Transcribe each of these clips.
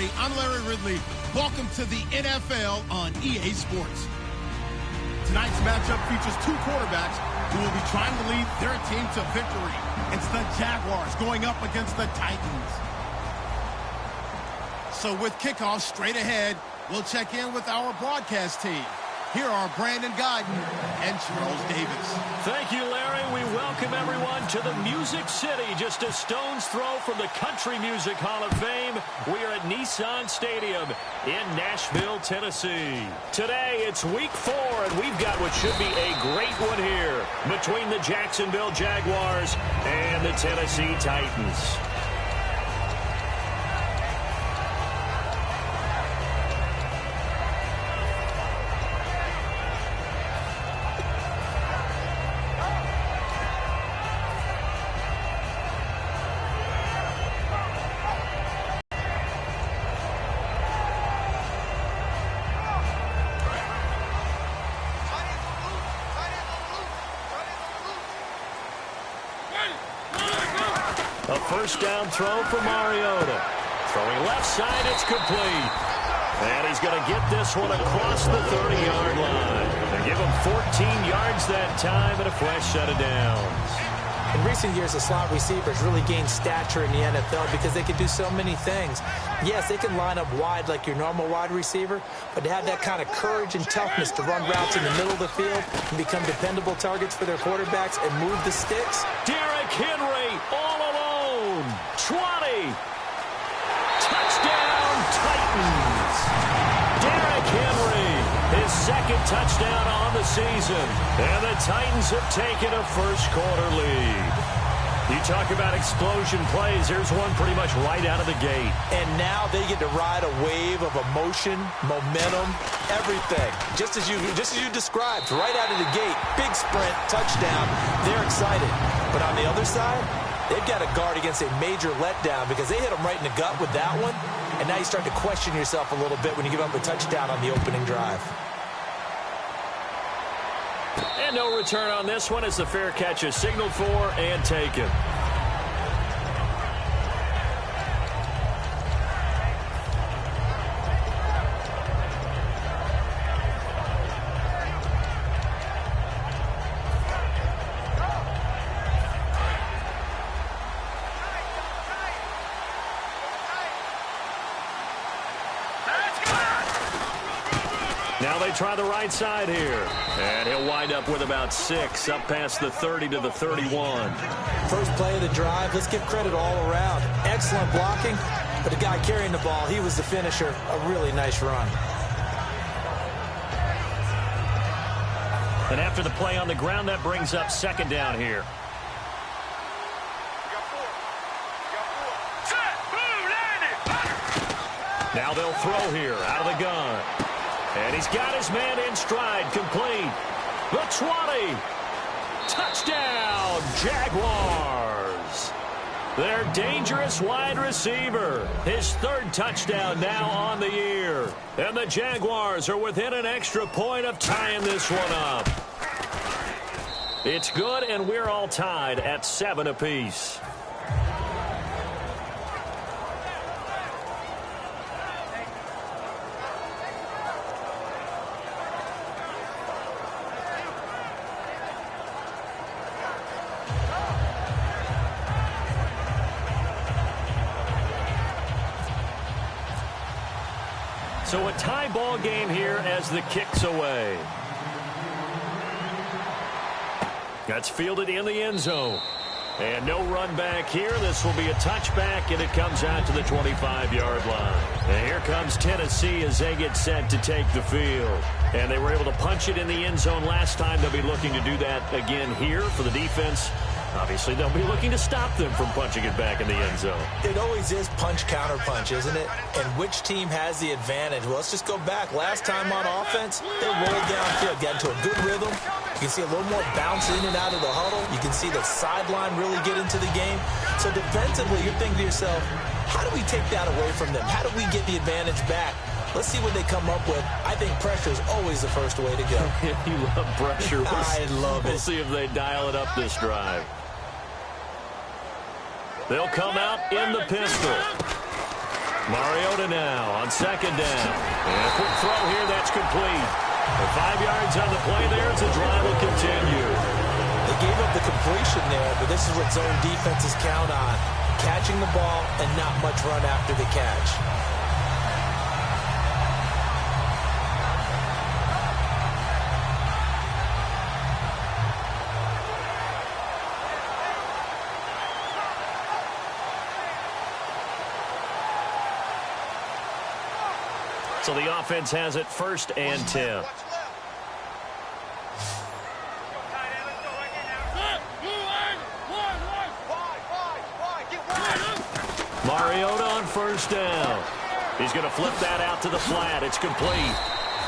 everybody. I'm Larry Ridley. Welcome to the NFL on EA Sports. Tonight's matchup features two quarterbacks who will be trying to lead their team to victory. It's the Jaguars going up against the Titans. So with kickoff straight ahead, we'll check in with our broadcast team. Here are Brandon Guyton and Charles Davis. Thank you, Larry. We welcome everyone to the Music City, just a stone's throw from the Country Music Hall of Fame. We are at Nissan Stadium in Nashville, Tennessee. Today, it's week 4, and we've got what should be a great one here between the Jacksonville Jaguars and the Tennessee Titans. A first down throw for Mariota. Throwing left side, it's complete. And he's going to get this one across the 30-yard line. They give him 14 yards that time and a fresh set of downs. In recent years, the slot receivers really gained stature in the NFL because they can do so many things. Yes, they can line up wide like your normal wide receiver, but to have that kind of courage and toughness to run routes in the middle of the field and become dependable targets for their quarterbacks and move the sticks. Derrick Henry all alone. 20. Touchdown, Titans. Derrick Henry, his second touchdown on the season. And the Titans have taken a first-quarter lead. You talk about explosion plays. Here's one pretty much right out of the gate. And now they get to ride a wave of emotion, momentum, everything. Just as you described, right out of the gate, big sprint, touchdown. They're excited. But on the other side, they've got to guard against a major letdown because they hit them right in the gut with that one. And now you start to question yourself a little bit when you give up a touchdown on the opening drive. And no return on this one as the fair catch is signaled for and taken. Now they try the right side here. And he'll wind up with about 6, up past the 30 to the 31. First play of the drive, let's give credit all around. Excellent blocking, but the guy carrying the ball, he was the finisher. A really nice run. And after the play on the ground, that brings up second down here. Now they'll throw here out of the gun. And he's got his man in stride, complete. The 20. Touchdown, Jaguars. Their dangerous wide receiver. His third touchdown now on the year. And the Jaguars are within an extra point of tying this one up. It's good, and we're all tied at 7 apiece. So a tie ball game here as the kick's away. That's fielded in the end zone. And no run back here. This will be a touchback, and it comes out to the 25-yard line. And here comes Tennessee as they get set to take the field. And they were able to punch it in the end zone last time. They'll be looking to do that again here for the defense. Obviously, they'll be looking to stop them from punching it back in the end zone. It always is punch-counter-punch, isn't it? And which team has the advantage? Well, let's just go back. Last time on offense, they rolled downfield, got into a good rhythm. You can see a little more bounce in and out of the huddle. You can see the sideline really get into the game. So defensively, you're thinking to yourself, how do we take that away from them? How do we get the advantage back? Let's see what they come up with. I think pressure is always the first way to go. You love pressure. I love it. We'll see if they dial it up this drive. They'll come out in the pistol. Mariota now on second down. And a quick throw here, that's complete. The 5 yards on the play there as the drive will continue. They gave up the completion there, but this is what zone defenses count on. Catching the ball and not much run after the catch. So the offense has it 1st and 10. Mariota on 1st down. He's going to flip that out to the flat. It's complete.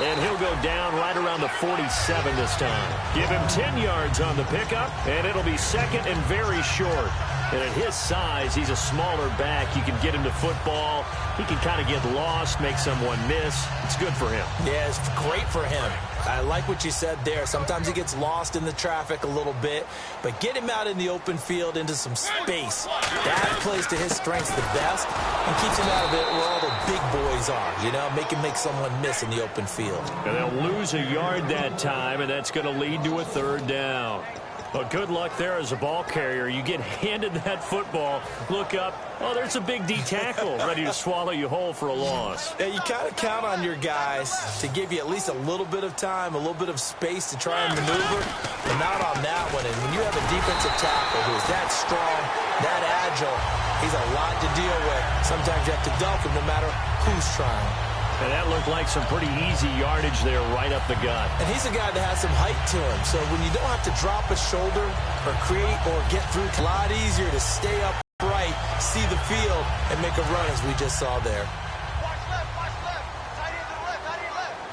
And he'll go down right around the 47 this time. Give him 10 yards on the pickup, and it'll be 2nd and very short. And at his size, he's a smaller back. You can get him to football. He can kind of get lost, make someone miss. It's good for him. Yeah, it's great for him. I like what you said there. Sometimes he gets lost in the traffic a little bit, but get him out in the open field into some space. That plays to his strengths the best and keeps him out of it where all the big boys are, you know, make someone miss in the open field. And they'll lose a yard that time, and that's going to lead to a 3rd down. Well, good luck there as a ball carrier. You get handed that football, look up, oh, there's a big D tackle ready to swallow you whole for a loss. Yeah, you kind of count on your guys to give you at least a little bit of time, a little bit of space to try and maneuver, but not on that one. And when you have a defensive tackle who is that strong, that agile, he's a lot to deal with. Sometimes you have to dunk him no matter who's trying. And that looked like some pretty easy yardage there right up the gut. And he's a guy that has some height to him. So when you don't have to drop a shoulder or create or get through, it's a lot easier to stay upright, see the field, and make a run as we just saw there. Watch left, tight end to the left, tight end left.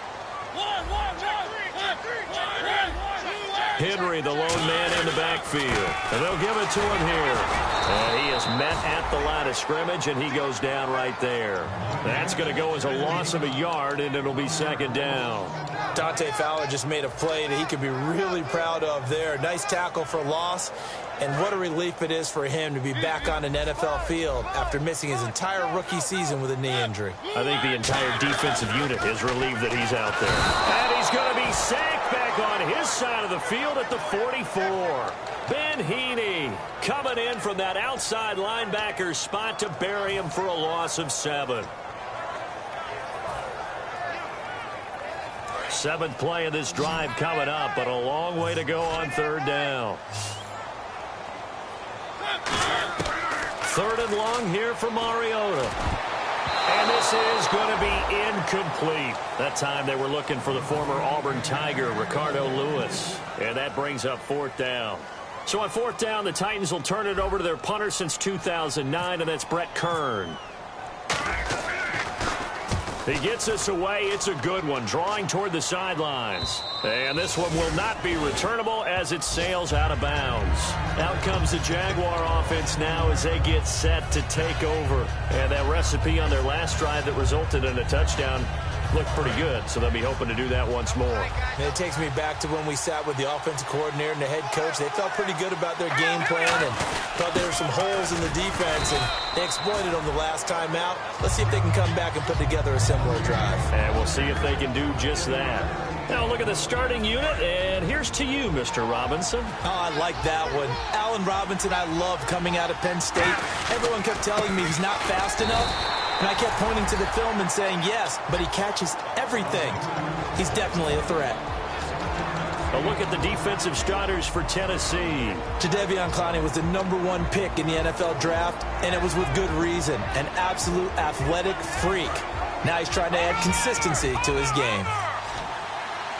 Henry, the lone man in the backfield. And they'll give it to him here. And he is met at the line of scrimmage, and he goes down right there. That's going to go as a loss of a yard, and it'll be 2nd down. Dante Fowler just made a play that he could be really proud of there. Nice tackle for loss, and what a relief it is for him to be back on an NFL field after missing his entire rookie season with a knee injury. I think the entire defensive unit is relieved that he's out there. And he's going to be sacked back on his side of the field at the 44. Ben Heaney coming in from that outside linebacker spot to bury him for a loss of 7. 7th play of this drive coming up, but a long way to go on 3rd down. 3rd and long here for Mariota. And this is going to be incomplete. That time they were looking for the former Auburn Tiger, Ricardo Lewis. And that brings up 4th down. So on 4th down, the Titans will turn it over to their punter since 2009, and that's Brett Kern. He gets us away. It's a good one, drawing toward the sidelines. And this one will not be returnable as it sails out of bounds. Out comes the Jaguar offense now as they get set to take over. And that recipe on their last drive that resulted in a touchdown looked pretty good, so they'll be hoping to do that once more. And it takes me back to when we sat with the offensive coordinator and the head coach. They felt pretty good about their game plan and thought there were some holes in the defense, and they exploited them the last time out. Let's see if they can come back and put together a similar drive. And we'll see if they can do just that. Now look at the starting unit, and here's to you, Mr. Robinson. Oh, I like that one. Allen Robinson, I love coming out of Penn State. Everyone kept telling me he's not fast enough. And I kept pointing to the film and saying, yes, but he catches everything. He's definitely a threat. A look at the defensive starters for Tennessee. Jadeveon Clowney was the #1 pick in the NFL draft, and it was with good reason. An absolute athletic freak. Now he's trying to add consistency to his game.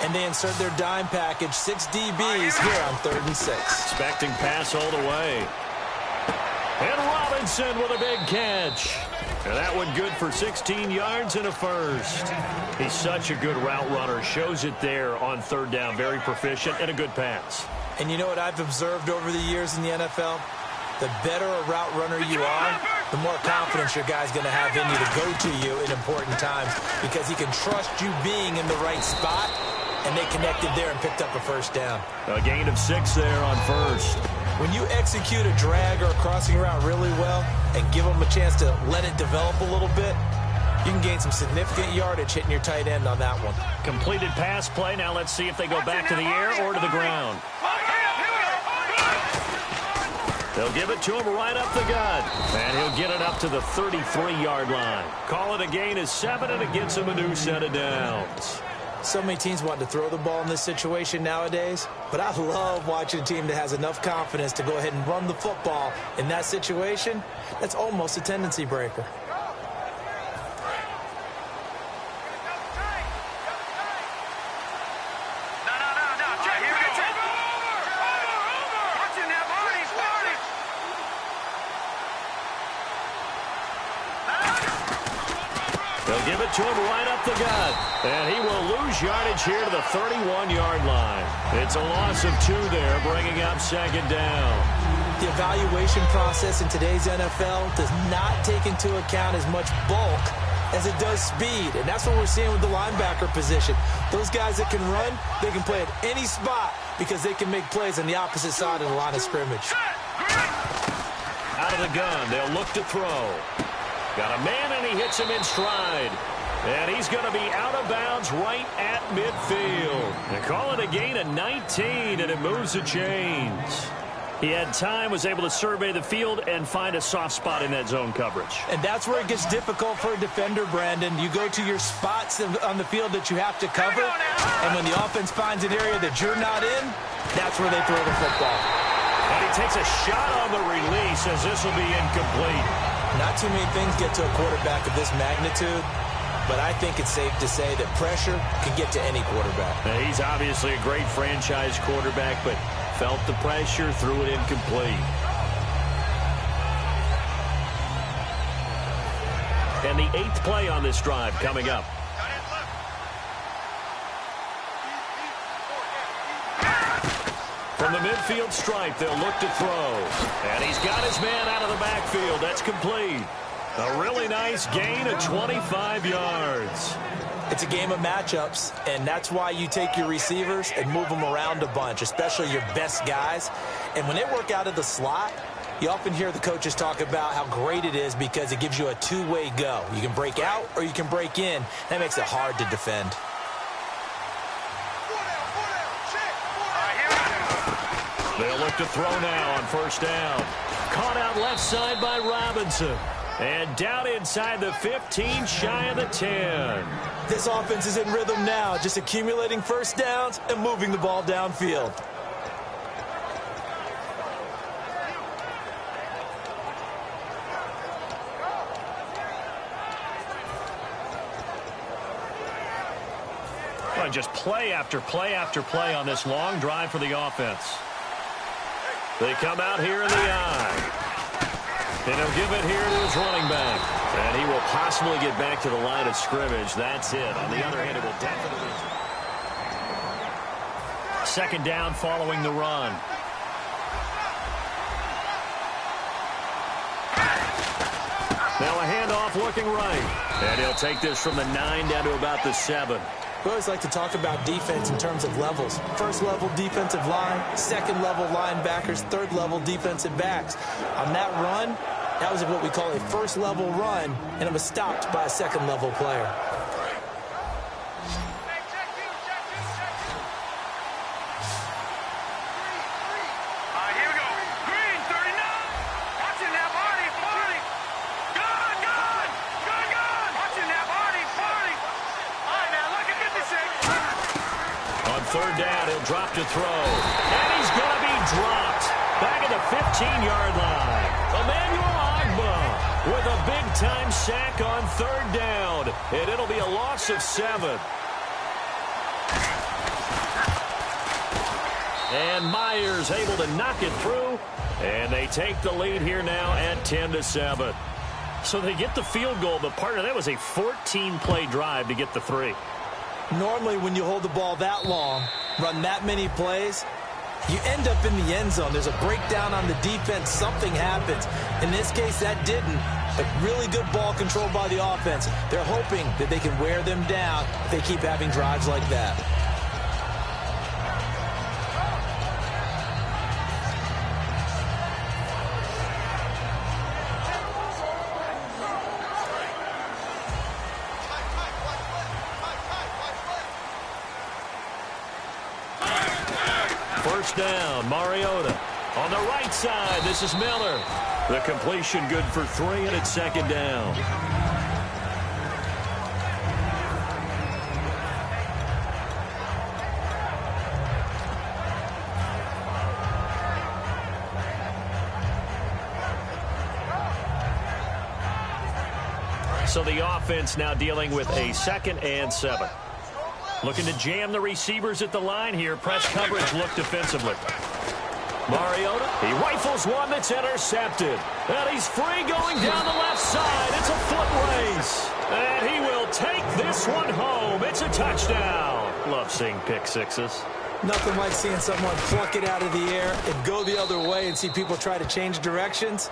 And they insert their dime package, 6 DBs here on 3rd and 6. Expecting pass all the way. And Robinson with a big catch. And that one good for 16 yards and a first. He's such a good route runner. Shows it there on 3rd down. Very proficient and a good pass. And you know what I've observed over the years in the NFL? The better a route runner you are, the more confidence your guy's going to have in you to go to you in important times because he can trust you being in the right spot, and they connected there and picked up a first down. A gain of 6 there on 1st. When you execute a drag or a crossing route really well and give them a chance to let it develop a little bit, You can gain some significant yardage hitting your tight end on that one. Completed pass play. Now let's see if they go back to the air or to the ground. They'll give it to him right up the gut. And he'll get it up to the 33-yard line. Call it a gain of 7, and it gets him a new set of downs. So many teams want to throw the ball in this situation nowadays, but I love watching a team that has enough confidence to go ahead and run the football in that situation. That's almost a tendency breaker. They'll give it to him right up the gut. And he will lose yardage here to the 31-yard line. It's a loss of 2 there, bringing up second down. The evaluation process in today's NFL does not take into account as much bulk as it does speed. And that's what we're seeing with the linebacker position. Those guys that can run, they can play at any spot because they can make plays on the opposite side of the line of scrimmage. Out of the gun, they'll look to throw. Got a man, and he hits him in stride. And he's going to be out of bounds right at midfield. They call it a gain of 19, and it moves the chains. He had time, was able to survey the field and find a soft spot in that zone coverage. And that's where it gets difficult for a defender, Brandon. You go to your spots on the field that you have to cover, and when the offense finds an area that you're not in, that's where they throw the football. And he takes a shot on the release as this will be incomplete. Not too many things get to a quarterback of this magnitude, but I think it's safe to say that pressure can get to any quarterback. Now, he's obviously a great franchise quarterback, but felt the pressure, threw it incomplete. And the 8th play on this drive coming up. From the midfield stripe, they'll look to throw. And he's got his man out of the backfield. That's complete. A really nice gain of 25 yards. It's a game of matchups, and that's why you take your receivers and move them around a bunch, especially your best guys. And when they work out of the slot, you often hear the coaches talk about how great it is because it gives you a two-way go. You can break out or you can break in. That makes it hard to defend. They'll look to throw now on first down. Caught out left side by Robinson. And down inside the 15, shy of the 10. This offense is in rhythm now, just accumulating first downs and moving the ball downfield. Well, just play after play after play on this long drive for the offense. They come out here in the eye. And he'll give it here to his running back. And he will possibly get back to the line of scrimmage. That's it. On the other hand, it will definitely. Second down following the run. Now a handoff looking right. And he'll take this from the 9 down to about the 7. We always like to talk about defense in terms of levels. First-level defensive line, second-level linebackers, third-level defensive backs. On that run, that was what we call a first-level run, and it was stopped by a second-level player. Third down, he'll drop to throw. And he's going to be dropped back at the 15-yard line. Emmanuel Ogbah with a big-time sack on third down. And it'll be a loss of 7. And Myers able to knock it through. And they take the lead here now at 10-7. So they get the field goal, but partner, that was a 14-play drive to get the 3. Normally, when you hold the ball that long, run that many plays, you end up in the end zone. There's a breakdown on the defense. Something happens. In this case, that didn't. But really good ball control by the offense. They're hoping that they can wear them down if they keep having drives like that. first down. Mariota on the right side. This is Miller. The completion good for 3, and it's second down. So the offense now dealing with a 2nd and 7. Looking to jam the receivers at the line here. Press coverage look defensively. Mariota, he rifles one that's intercepted. And he's free going down the left side. It's a foot race. And he will take this one home. It's a touchdown. Love seeing pick sixes. Nothing like seeing someone pluck it out of the air and go the other way and see people try to change directions.